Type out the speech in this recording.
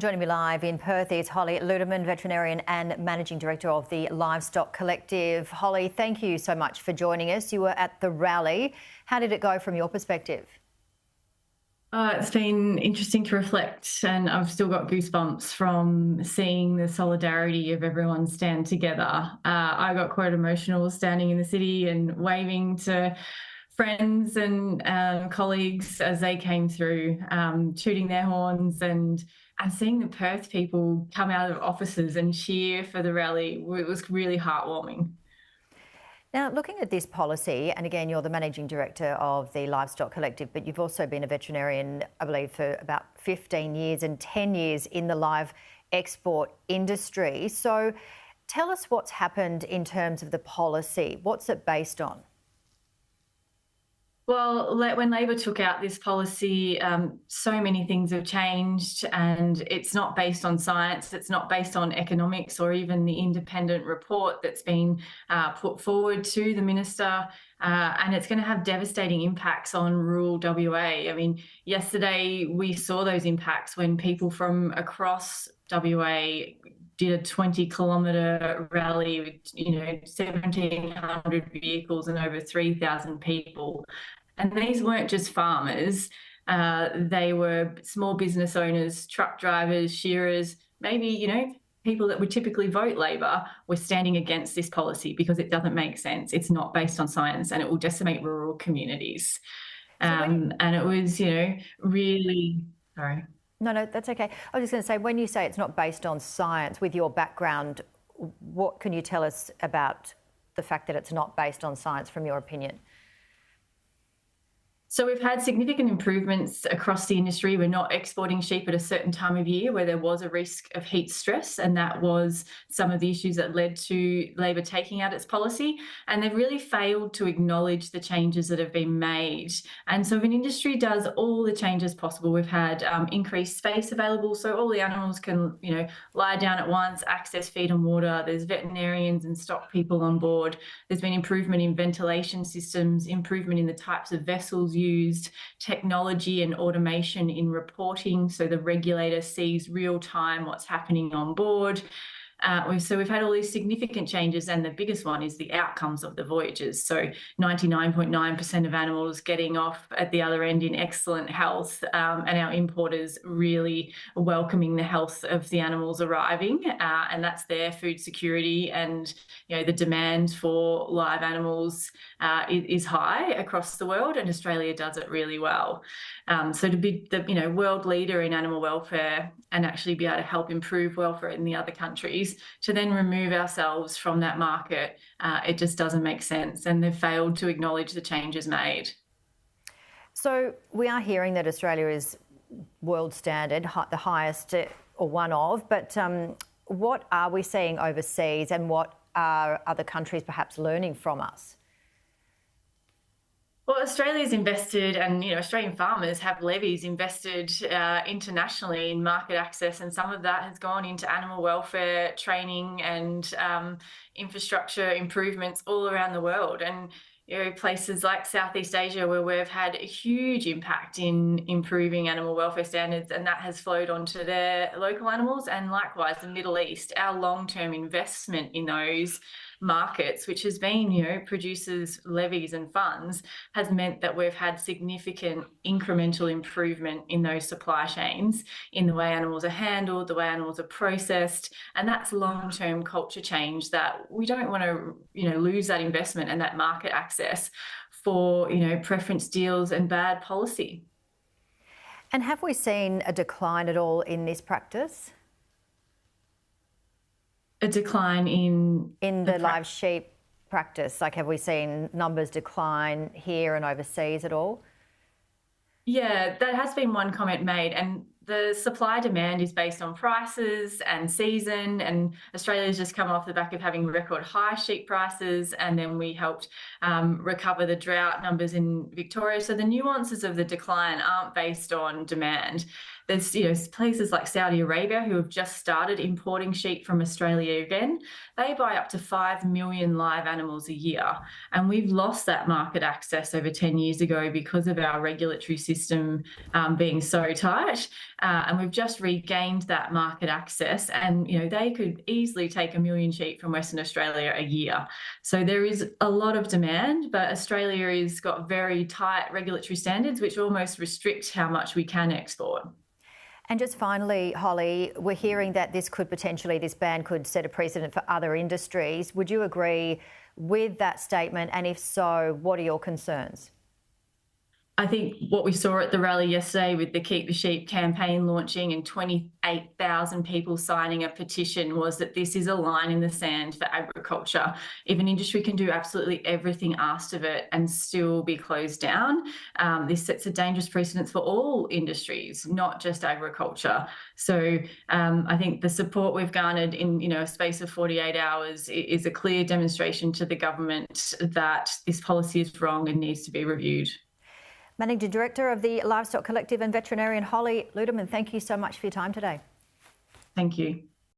Joining me live in Perth is Holly Ludemann, veterinarian and managing director of the Livestock Collective. Holly, thank you so much for joining us. You were at the rally. How did it go from your perspective? It's been interesting to reflect, and I've still got goosebumps from seeing the solidarity of everyone stand together. I got quite emotional standing in the city and waving to friends and colleagues as they came through, tooting their horns, and seeing the Perth people come out of offices and cheer for the rally. It was really heartwarming. Now, looking at this policy, and again, you're the Managing Director of the Livestock Collective, but you've also been a veterinarian, I believe, for about 15 years and 10 years in the live export industry. So tell us what's happened in terms of the policy. What's it based on? Well, when Labor took out this policy, so many things have changed, and it's not based on science, it's not based on economics or even the independent report that's been put forward to the Minister, and it's going to have devastating impacts on rural WA. I mean, yesterday we saw those impacts when people from across WA did a 20-kilometre rally with 1,700 vehicles and over 3,000 people. And these weren't just farmers, they were small business owners, truck drivers, shearers, maybe, people that would typically vote Labor were standing against this policy because it doesn't make sense. It's not based on science and it will decimate rural communities. And it was, really, sorry. No, that's okay. I was just going to say, when you say it's not based on science, with your background, what can you tell us about the fact that it's not based on science from your opinion? So we've had significant improvements across the industry. We're not exporting sheep at a certain time of year where there was a risk of heat stress, and that was some of the issues that led to Labor taking out its policy. And they've really failed to acknowledge the changes that have been made. And so if an industry does all the changes possible, we've had increased space available so all the animals can, lie down at once, access feed and water. There's veterinarians and stock people on board. There's been improvement in ventilation systems, improvement in the types of vessels used, technology and automation in reporting, so the regulator sees real time what's happening on board. So we've had all these significant changes, and the biggest one is the outcomes of the voyages. So 99.9% of animals getting off at the other end in excellent health, and our importers really welcoming the health of the animals arriving, and that's their food security. And the demand for live animals is high across the world, and Australia does it really well. So to be the world leader in animal welfare and actually be able to help improve welfare in the other countries, to then remove ourselves from that market, it just doesn't make sense, and they've failed to acknowledge the changes made. So we are hearing that Australia is world standard, the highest or one of, but what are we seeing overseas, and what are other countries perhaps learning from us? Well, Australia's invested, and Australian farmers have levies invested internationally in market access, and some of that has gone into animal welfare training and infrastructure improvements all around the world. And places like Southeast Asia, where we've had a huge impact in improving animal welfare standards, and that has flowed onto their local animals. And likewise, the Middle East, our long-term investment in those markets, which has been, producers' levies and funds, has meant that we've had significant incremental improvement in those supply chains, in the way animals are handled, the way animals are processed. And that's long-term culture change that we don't want to, lose that investment and that market access for, preference deals and bad policy. And have we seen a decline at all in this practice? A decline in the live sheep practice? Like, have we seen numbers decline here and overseas at all? Yeah, that has been one comment made, and the supply demand is based on prices and season, and Australia's just come off the back of having record high sheep prices, and then we helped recover the drought numbers in Victoria. So the nuances of the decline aren't based on demand. There's places like Saudi Arabia who have just started importing sheep from Australia again. They buy up to 5 million live animals a year, and we've lost that market access over 10 years ago because of our regulatory system being so tight. And we've just regained that market access, and they could easily take 1 million sheep from Western Australia a year. So there is a lot of demand, but Australia has got very tight regulatory standards which almost restrict how much we can export. And just finally, Holly, we're hearing that this ban could set a precedent for other industries. Would you agree with that statement? And if so, what are your concerns? I think what we saw at the rally yesterday with the Keep the Sheep campaign launching and 28,000 people signing a petition was that this is a line in the sand for agriculture. If an industry can do absolutely everything asked of it and still be closed down, this sets a dangerous precedent for all industries, not just agriculture. So I think the support we've garnered in a space of 48 hours is a clear demonstration to the government that this policy is wrong and needs to be reviewed. Managing Director of the Livestock Collective and veterinarian Holly Ludemann, thank you so much for your time today. Thank you.